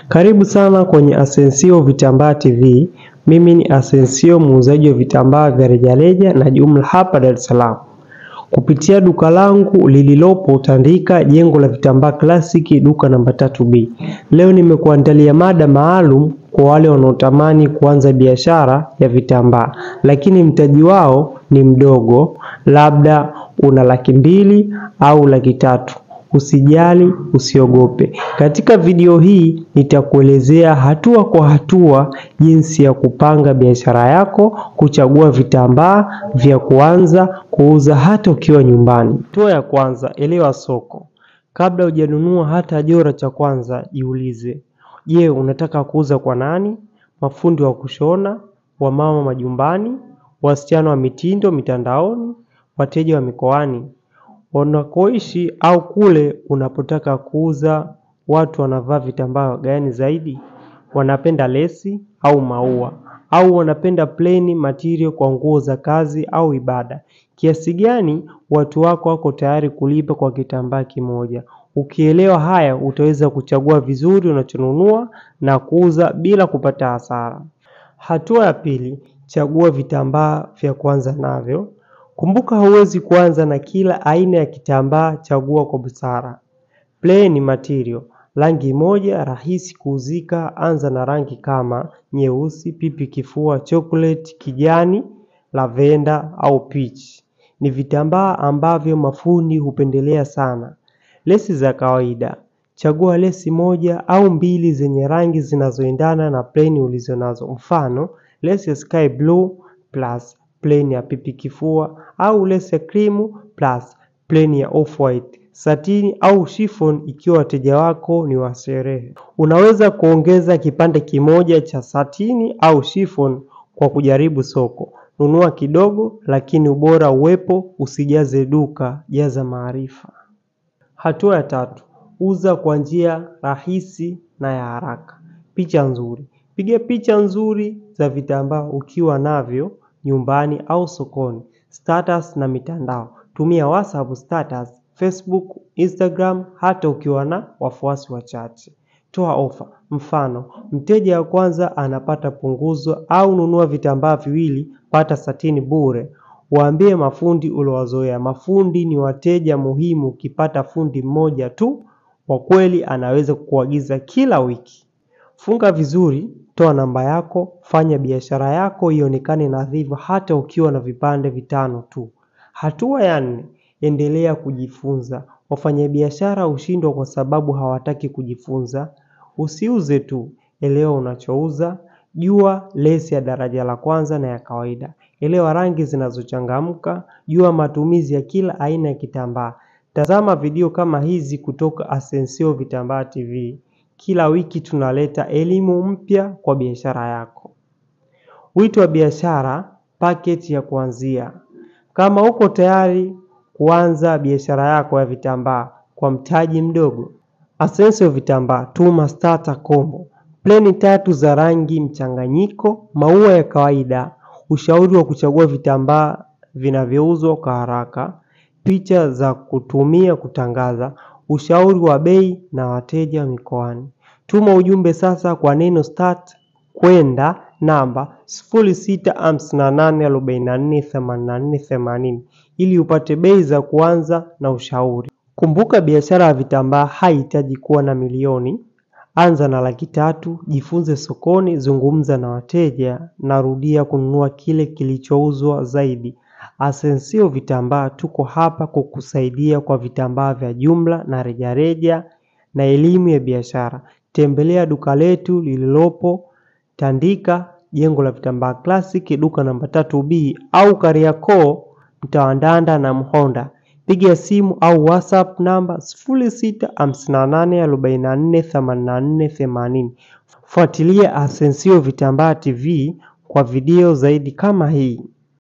Karibu sana kwenye Asensio Vitambaa TV. Mimi ni Asensio, muuzaji wa vitambaa vya rejareja na jumla hapa Dar es Salaam. Kupitia duka langu lililopo Tandika, jengo la vitambaa Classic, duka namba 3B. Leo nimekuandalia mada maalum kwa wale wanaotamani kuanza biashara ya vitambaa, lakini mtaji wao ni mdogo, labda una Laki2 au Laki3. Usijali, usiogope. Katika video hii nitakuelezea hatua kwa hatua jinsi ya kupanga biashara yako, kuchagua vitambaa vya kuanza kuuza hata ukiwa nyumbani. Hatua ya kwanza, elewa soko. Kabla hujanunua hata jora cha kwanza, jiulize, je, unataka kuuza kwa nani? Mafundi wa kushona, wamama majumbani, wasichana wa mitindo mitandaoni, wateja wa mikoani? Unakoishi au kule unapotaka kuuza, watu wanavaa vitambaa gani zaidi? Wanapenda lesi au maua, au wanapenda plain material kwa nguo za kazi au ibada? Kiasi gani watu wako tayari kulipa kwa kitambaa kimoja? Ukielewa haya, utaweza kuchagua vizuri unachonunua na kuuza bila kupata hasara. Hatua ya pili, chagua vitambaa vya kuanza navyo. Kumbuka, huwezi kuanza na kila aina ya kitambaa, chagua kwa busara. Plain material, rangi moja, rahisi kuuzika. Anza na rangi kama nyeusi, pipi kifua, chocolate, kijani, lavenda au peach. Ni vitambaa ambavyo mafundi hupendelea sana. Lesi za kawaida, chagua lesi moja au mbili zenye rangi zinazoendana na plain ulizonazo. Mfano, lesi ya sky blue plus plain ya pipi kifua, au lesi ya cream plus plain ya off white, satini au chiffon ikiwa wateja wako ni wa sherehe. Unaweza kuongeza kipande kimoja cha satini au chiffon kwa kujaribu soko. Nunua kidogo lakini ubora uwepo, usijaze duka, jaza maarifa. Hatua ya tatu, uza kwa njia rahisi na ya haraka. Picha nzuri. Piga picha nzuri za vitambaa ukiwa navyo nyumbani au sokoni. Status na mitandao. Tumia WhatsApp status, Facebook, Instagram hata ukiwa na wafuasi wachache. Toa ofa. Mfano, mteja wa kwanza anapata punguzo, au nunua vitambaa viwili pata satini bure. Waambie mafundi uliowazoea. Mafundi ni wateja muhimu. Ukipata fundi mmoja tu kwa kweli anaweza kukuagiza kila wiki. Funga vizuri, toa namba yako, fanya biashara yako ionekane nadhifu hata ukiwa na vipande 5 tu. Hatua ya 4, endelea kujifunza. Wafanyabiashara hushindwa kwa sababu hawataki kujifunza. Usiuze tu, elewa unachouza. Jua lesi ya daraja la kwanza na ya kawaida. Elewa rangi zinazochangamka. Jua matumizi ya kila aina ya kitambaa. Tazama video kama hizi kutoka Asensio Vitambaa TV. Kila wiki tunaleta elimu mpya kwa biashara yako. Wito wa biashara, package ya kuanzia. Kama uko tayari kuanza biashara yako ya vitambaa kwa mtaji mdogo, Asensio Vitambaa tuma starter combo. Plain 3 za rangi mchanganyiko, maua ya kawaida, ushauri wa kuchagua vitambaa vinavyouzwa kwa haraka, picha za kutumia kutangaza, ushauri wa bei na wateja mikoani. Tuma ujumbe sasa kwa neno start kwenda namba 0658448480 ili upate bei za kuanza na ushauri. Kumbuka, biashara ya vitambaa haihitaji kuwa na milioni. Anza na Laki3, jifunze sokoni, zungumza na wateja, narudia kununua kile kilichouzwa zaidi. Asensio Vitambaa tuko hapa kukusaidia kwa vitambaa vya jumla na rejareja na elimu ya biashara. Tembelea duka letu lililopo Tandika, jengo la vitambaa Classic, duka namba 3B, au Kariakoo, mtaa wa Ndanda na Mhonda. Piga simu au WhatsApp namba 0658448480. Fuatilia Asensio Vitambaa TV kwa video zaidi kama hii.